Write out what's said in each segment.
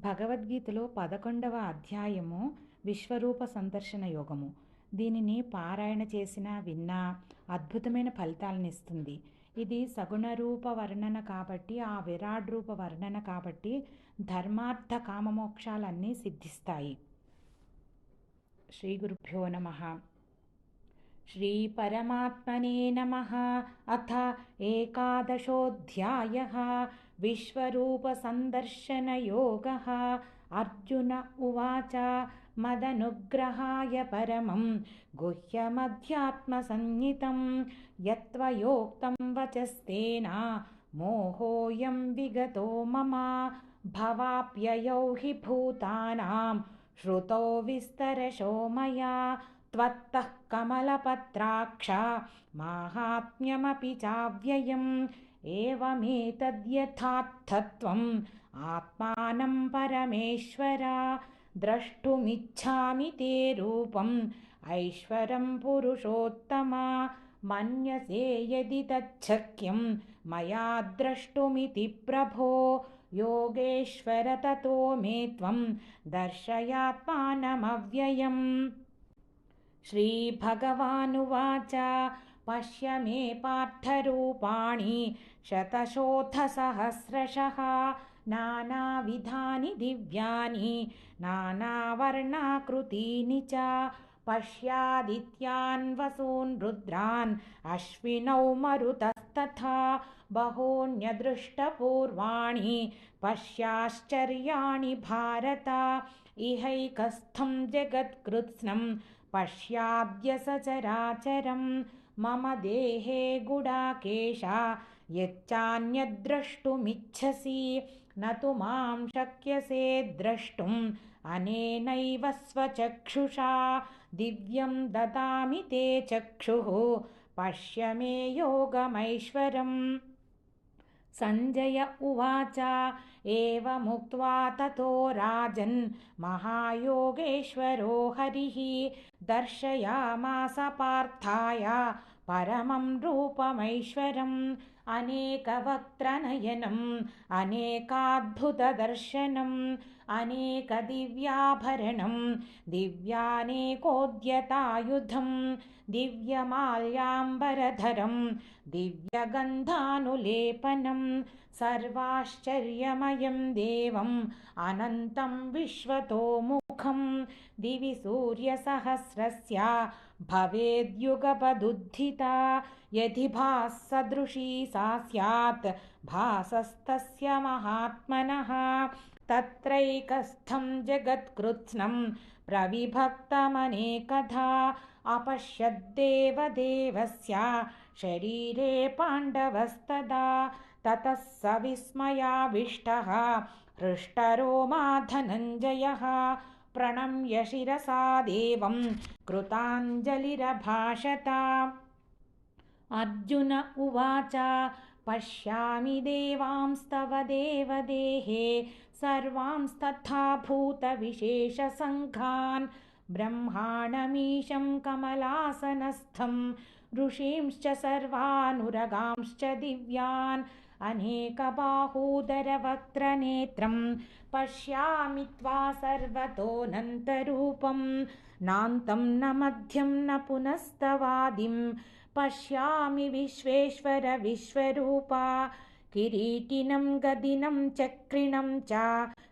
భగవద్గీతలో 11వ అధ్యాయము విశ్వరూప సందర్శన యోగము. దీనిని పారాయణ చేసినా విన్నా అద్భుతమైన ఫలితాలనిస్తుంది. ఇది సగుణ రూప వర్ణన కాబట్టి, ఆ విరాట్ రూప వర్ణన కాబట్టి ధర్మార్థ కామమోక్షాలన్నీ సిద్ధిస్తాయి. శ్రీ గురుభ్యో నమః. श्रीपरमात्मने नमः. अथ एकादशोऽध्यायः विश्वरूपसन्दर्शनयोगः. अर्जुन उवाच मदनुग्रहाय परमं गुह्यमध्यात्मसंज्ञितं यत्त्वयोक्तं वचस्तेन मोहोऽयं विगतो मम. भवाप्ययौ हि भूतानां श्रुतौ विस्तरशो मया त्वत्तः कमलपत्राक्ष माहात्म्यमपि चाव्ययम्. एवमेतद्यथार्थत्वम् आत्मानं परमेश्वर द्रष्टुमिच्छामि ते रूपम् ऐश्वरं पुरुषोत्तम. मन्यसे यदि तच्छक्यं मया द्रष्टुमिति प्रभो योगेश्वर ततो मे त्वं दर्शयात्मानमव्ययम्. श्रीभगवानुवाच पश्य मे पार्थरूपाणि शतशोऽथसहस्रशः नानाविधानि दिव्यानि नानावर्णाकृतीनि च. पश्यादित्यान् वसून् रुद्रान् अश्विनौ मरुतस्तथा बहून्यदृष्टपूर्वाणि पश्याश्चर्याणि भारत. इहैकस्थं जगत्कृत्स्नं पश्याद्य सचराचरं मम देहे गुडाकेश यच्चान्यद्द्रष्टुमिच्छसि न तु मां शक्यसे द्रष्टुम् अनेनैव स्वचक्षुषा. दिव्यं ददामि ते चक्षुः पश्य मे योगमैश्वरम्. सञ्जय उवाच एवमुक्त्वा ततो राजन् महायोगेश्वरो हरिः दर्शयामास पार्थाय परमं रूपमैश्वरम्. अनेकवक्त्रनयनम् अनेकाद्भुतदर्शनम् अनेकदिव्याभरणम् दिव्यानेकोद्यतायुधम् दिव्यमाल्याम्बरधरम् दिव्यगन्धानुलेपनम् सर्वाश्चर्यमयं देवम् अनन्तं विश्वतोमुखम्. दिवि सूर्यसहस्रस्य भवेद्युगपदुत्थिता यदि भाससदृशी सा स्यात् भासस्तस्य महात्मनः. तत्रैकस्थं जगत्कृत्स्नं प्रविभक्तमनेकधा अपश्यद्देवदेवस्य शरीरे पाण्डवस्तदा. ततः स विस्मयाविष्टः हृष्टरोमा धनञ्जयः प्रणम्य शिरसा देवं कृताञ्जलिरभाषत. अर्जुन उवाच पश्यामि देवांस्तव देवदेहे सर्वांस्तथा भूतविशेषसङ्घान् ब्रह्माणमीशं कमलासनस्थं ऋषींश्च सर्वानुरगांश्च दिव्यान् अनेकबाहूदरवक्त्रनेत्रं पश्यामि त्वा सर्वतोऽनन्तरूपं. नान्तं न मध्यं न पुनस्तवादिं पश्यामि विश्वेश्वर विश्वरूपा. किरीटिनं गदिनं चक्रिणं च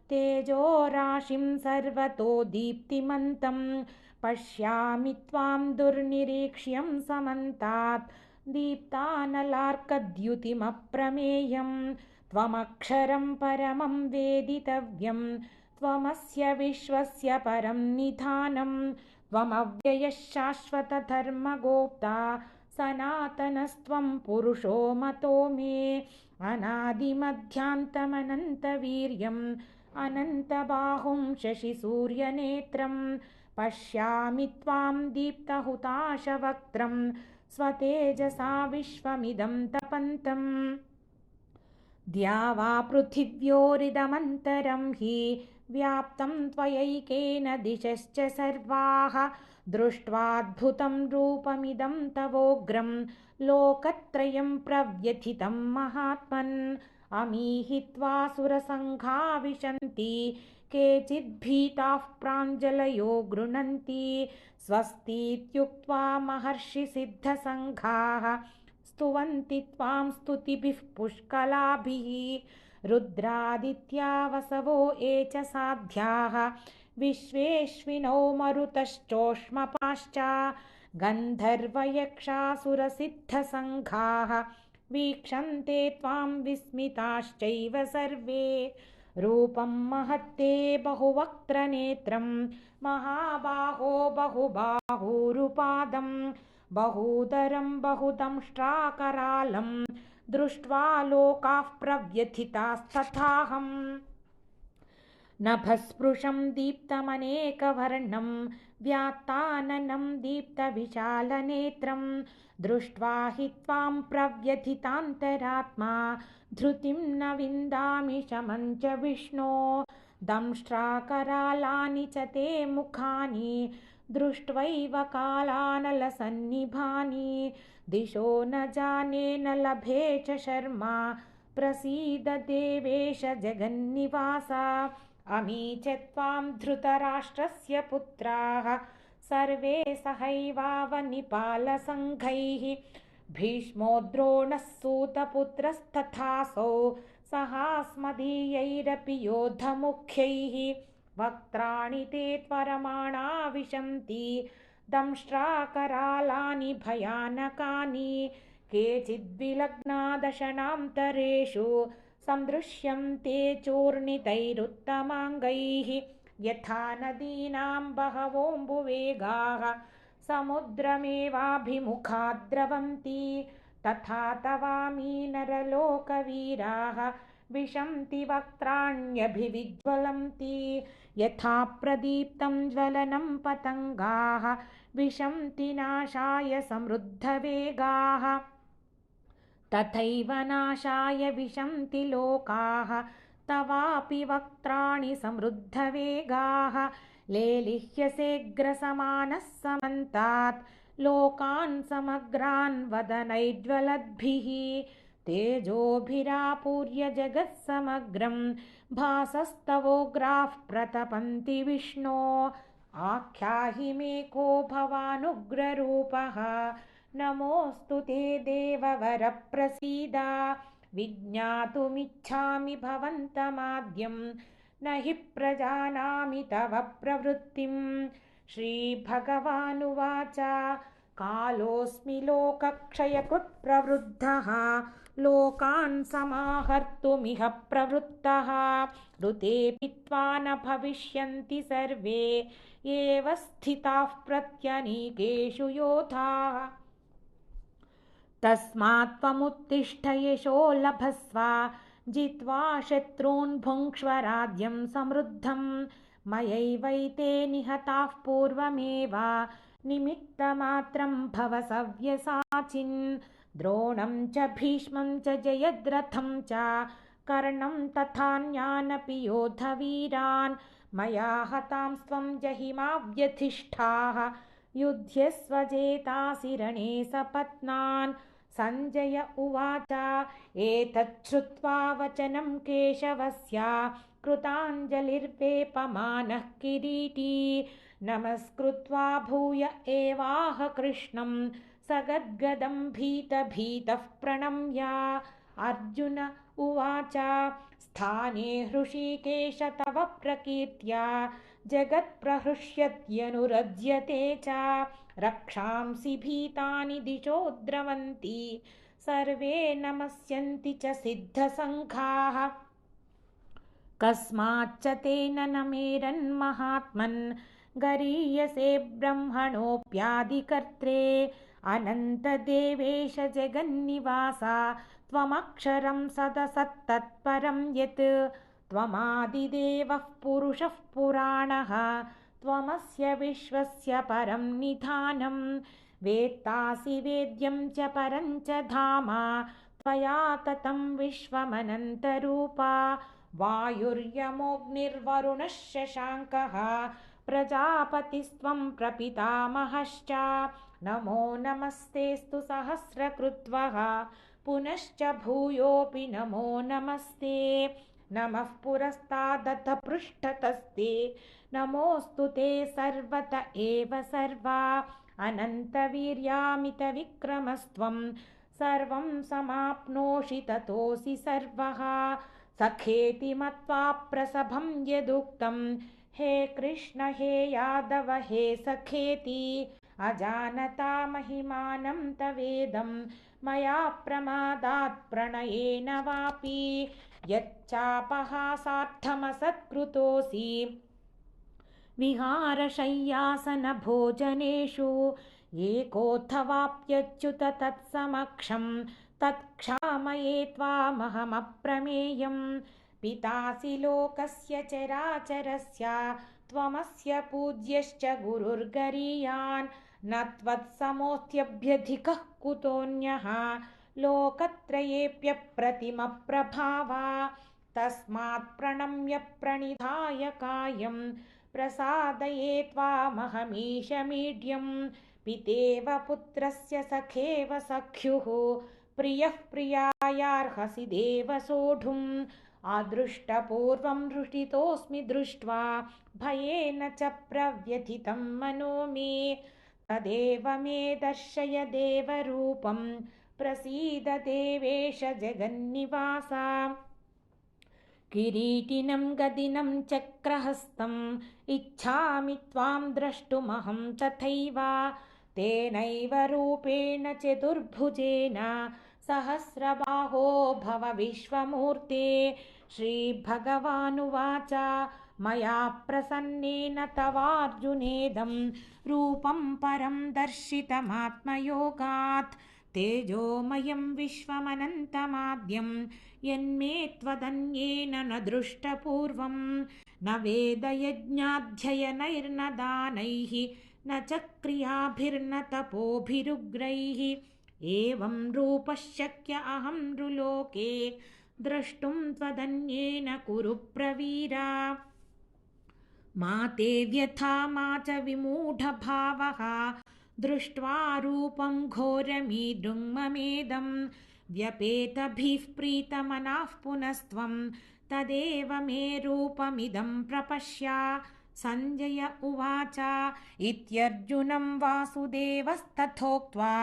तेजोराशिं सर्वतो दीप्तिमन्तं पश्यामि त्वां दुर्निरीक्ष्यं समन्तात् दीप्तानलार्कद्युतिमप्रमेयं. त्वमक्षरं परमं वेदितव्यं त्वमस्य विश्वस्य परं निधानं. त्वमव्ययः शाश्वतधर्मगोप्ता सनातनस्त्वं पुरुषो मतो मे. अनादिमध्यान्तमनन्तवीर्यम् अनन्तबाहुं शशिसूर्यनेत्रं पश्यामि त्वां दीप्तहुताशवक्त्रं स्वतेजसा विश्वमिदं तपन्तम्. द्यावा पृथिव्योरिदमन्तरं हि व्याप्तं त्वयैकेन दिशश्च सर्वाः. दृष्ट्वाद्भुतं रूपमिदं तवोग्रं लोकत्रयं प्रव्यथितं महात्मन्. अमीहित्वा सुरसङ्घा विशन्ति केचिद्भीताः प्राञ्जलयो गृह्णन्ति स्वस्तीत्युक्त्वा महर्षिसिद्धसङ्घाः स्तुवन्ति त्वां स्तुतिभिः पुष्कलाभिः रुद्रादित्या वसवो ये च साध्याः विश्वेश्विनौ मरुतश्चोष्मपाश्च गन्धर्वयक्षासुरसिद्धसङ्घाः वीक्षन्ते त्वां विस्मिताश्चैव सर्वे रूपं महत्ते बहुवक्त्रनेत्रं महाबाहो बहुबाहुरुपादं बहूदरं बहुदंष्ट्राकरालं दृष्ट्वा लोकाः प्रव्यथितास्तथाहम् नभस्पृशं दीप्तमनेकवर्णं व्यात्ताननं दीप्तविशालनेत्रं दृष्ट्वा हि त्वां प्रव्यथितान्तरात्मा धृतिं न विन्दामि शमं च विष्णो दंष्ट्राकरालानि च ते मुखानि दृष्ट्वैव कालानलसन्निभानि दिशो न जाने न लभे च शर्मा प्रसीद देवेश जगन्निवास अमी च त्वां धृतराष्ट्रस्य पुत्राः सर्वे सहैवावनिपालसङ्घैः भीष्मो द्रोणः सूतपुत्रस्तथासौ सहास्मदीयैरपि योद्धमुख्यैः वक्त्राणि ते त्वरमाणा विशन्ति दंष्ट्राकरालानि भयानकानि केचिद्विलग्ना दशनान्तरेषु सन्दृश्यन्ते चूर्णितैरुत्तमाङ्गैः यथा नदीनां बहवोऽम्बुवेगाः समुद्रमेवाभिमुखा द्रवन्ति तथा तवामी नरलोकवीराः विशन्ति वक्त्राण्यभिविज्वलन्ति यथा प्रदीप्तं ज्वलनं पतङ्गाः विशन्ति नाशाय समृद्धवेगाः तथैव नाशाय विशन्ति लोकाः तवापि वक्त्राणि समृद्धवेगाः लेलिह्यसेऽग्रसमानः समन्तात् लोकान् समग्रान् वदनैज्ज्वलद्भिः तेजोभिरापूर्य जगत्समग्रं भासस्तवोग्राः प्रतपन्ति विष्णो आख्याहि मे को भवानुग्ररूपः नमोऽस्तु ते देववर प्रसीद विज्ञातुमिच्छामि भवन्तमाद्यं न हि प्रजानामि तव प्रवृत्तिं श्रीभगवानुवाच कालोऽस्मि लोकक्षयकृत् प्रवृद्धः लोकान् समाहर्तुमिह प्रवृत्तः ऋतेऽपि त्वा न भविष्यन्ति सर्वे एव स्थिताः प्रत्यनीकेषु योधाः तस्मात् त्वमुत्तिष्ठ यशो लभस्व जित्वा शत्रून् भुङ्क्ष्व राज्यं समृद्धं मयैवैते निहताः पूर्वमेव निमित्तमात्रं भव सव्यसाचिन् द्रोणं च भीष्मं च जयद्रथं च कर्णं तथान्यानपि योद्धवीरान् मया हतां स्वं जहिमा व्यधिष्ठाः युध्यस्व जेतासि रणे सपत्नान् सञ्जय उवाच एतत् श्रुत्वा वचनं केशवस्य कृताञ्जलिर्वेपमानः किरीटी नमस्कृत्वा भूय एवाह कृष्णं सगद्गदं भीतः प्रणम्य अर्जुन उवाच स्थाने हृषीकेश तव प्रकीर्त्या जगत्प्रहृष्यत्यनुरज्यते च रक्षांसि भीतानि दिशो द्रवन्ति सर्वे नमस्यन्ति च सिद्धसङ्घाः कस्माच्च तेन न मेरन्महात्मन् गरीयसे ब्रह्मणोऽप्यादिकर्त्रे अनन्तदेवेश जगन्निवास त्वमक्षरं सदसत्तत्परं यत् त्वमादिदेवः पुरुषः पुराणः त्वमस्य विश्वस्य परं निधानं वेत्तासि वेद्यं च परं च धाम त्वया ततं विश्वमनन्तरूपा वायुर्यमोऽग्निर्वरुणः शशाङ्कः प्रजापतिस्त्वं प्रपितामहश्च नमो नमस्तेऽस्तु सहस्रकृत्वः पुनश्च भूयोऽपि नमो नमस्ते नमः पुरस्तादथ पृष्ठतस्ते नमोऽस्तु ते सर्वत एव सर्वा अनन्तवीर्यामितविक्रमस्त्वं सर्वं समाप्नोषि ततोऽसि सर्वः सखेति मत्वा प्रसभं यदुक्तं हे कृष्ण हे यादव हे सखेति अजानता महिमानं तवेदं मया प्रमादात् प्रणयेन वापि यच्चापहासार्थमसत्कृतोऽसि विहारशय्यासनभोजनेषु एकोऽथवाप्यच्युत तत्समक्षं तत्क्षामये त्वामहमप्रमेयं पितासि लोकस्य चराचरस्य त्वमस्य पूज्यश्च गुरुर्गरीयान् न त्वत्समोऽस्त्यभ्यधिकः कुतोऽन्यः लोकत्रयेऽप्यप्रतिमप्रभावा तस्मात् प्रणम्य प्रणिधाय कायं प्रसादये त्वामहमीशमीड्यं पितेव पुत्रस्य सखेव सख्युः प्रियः प्रियायार्हसि देव सोढुम् अदृष्टपूर्वं हृषितोऽस्मि दृष्ट्वा भयेन च प्रव्यथितं मनो मे तदेव मे दर्शय देवरूपं प्रसीद देवेश जगन्निवास किरीटिनं गदिनं चक्रहस्तम् इच्छामि त्वां द्रष्टुमहं तथैव तेनैव रूपेण चतुर्भुजेन सहस्रबाहो भव विश्वमूर्ते श्रीभगवानुवाच मया प्रसन्नेन तवार्जुनेदं रूपं परं दर्शितमात्मयोगात् तेजोमयं विश्वमनन्तमाद्यं यन्मे त्वदन्येन न दृष्टपूर्वं न वेदयज्ञाध्ययनैर्न दानैः न च क्रियाभिर्न तपोभिरुग्रैः एवं रूपश्शक्य अहं नृलोके द्रष्टुं त्वदन्येन कुरु प्रवीरा मा ते व्यथा मा च विमूढभावः दृष्ट्वा रूपं घोरमीदृङ्ममेदं व्यपेतभिः प्रीतमनाः पुनस्त्वं तदेव मे रूपमिदं प्रपश्य सञ्जय उवाच इत्यर्जुनं वासुदेवस्तथोक्त्वा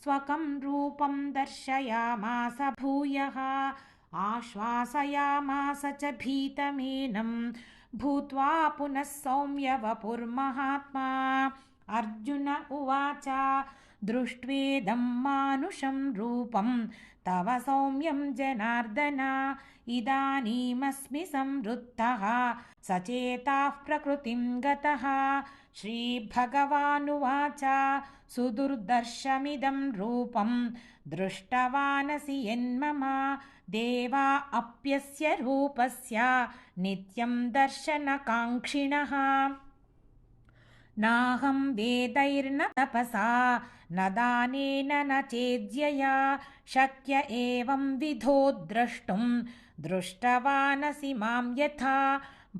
स्वकं रूपं दर्शयामास भूयः आश्वासयामास च भीतमेनं भूत्वा पुनः सौम्यवपुर्महात्मा अर्जुन उवाच दृष्ट्वेदं मानुषं रूपं तव सौम्यं जनार्दन इदानीमस्मि संवृत्तः सचेताः प्रकृतिं गतः श्रीभगवानुवाच सुदुर्दर्शमिदं रूपं दृष्टवानसि यन्मम देवा अप्यस्य रूपस्य नित्यं दर्शनकाङ्क्षिणः नाहं वेदैर्न तपसा न दानेन न चेद्यया शक्य एवं विधो द्रष्टुं दृष्टवानसि मां यथा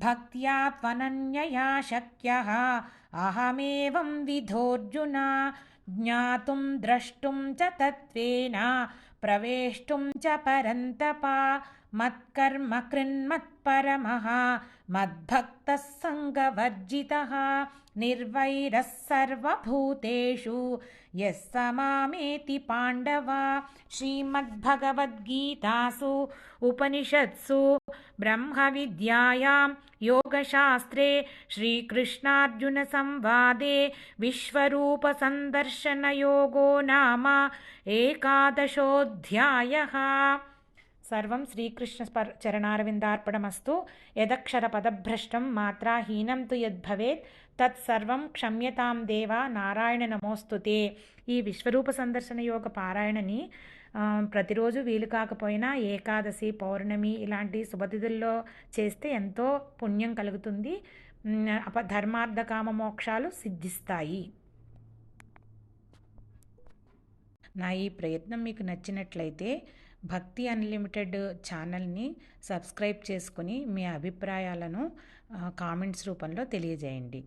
भक्त्या त्वनन्यया शक्यः अहमेवं विधोऽर्जुन ज्ञातुं द्रष्टुं च तत्त्वेन प्रवेष्टुं च परन्तप मत्कर्म कृन्मत्परमः मद्भक्तः सङ्गवर्जितः निर्वैरः सर्वभूतेषु यः स मामेति पाण्डव श्रीमद्भगवद्गीतासु उपनिषत्सु ब्रह्मविद्यायां योगशास्त्रे श्रीकृष्णार्जुनसंवादे विश्वरूपसन्दर्शनयोगो नाम 11 सर्वं श्रीकृष्णचरणारविन्दार्पणमस्तु यदक्षरपदभ्रष्टं मात्राहीनं तु यद्भवेत् तत्सर्वं क्षम्यतां देवा నారాయణ నమోస్తుతే ఈ విశ్వరూప సందర్శన యోగ పారాయణని ప్రతిరోజు వీలు కాకపోయినా ఏకాదశి పౌర్ణమి ఇలాంటి శుభతిథుల్లో చేస్తే ఎంతో పుణ్యం కలుగుతుంది ధర్మార్థ కామ మోక్షాలు సిద్ధిస్తాయి. నా ఈ ప్రయత్నం మీకు నచ్చినట్లయితే భక్తి అన్లిమిటెడ్ ఛానల్ని సబ్స్క్రైబ్ చేసుకుని మీ అభిప్రాయాలను కామెంట్స్ రూపంలో తెలియజేయండి.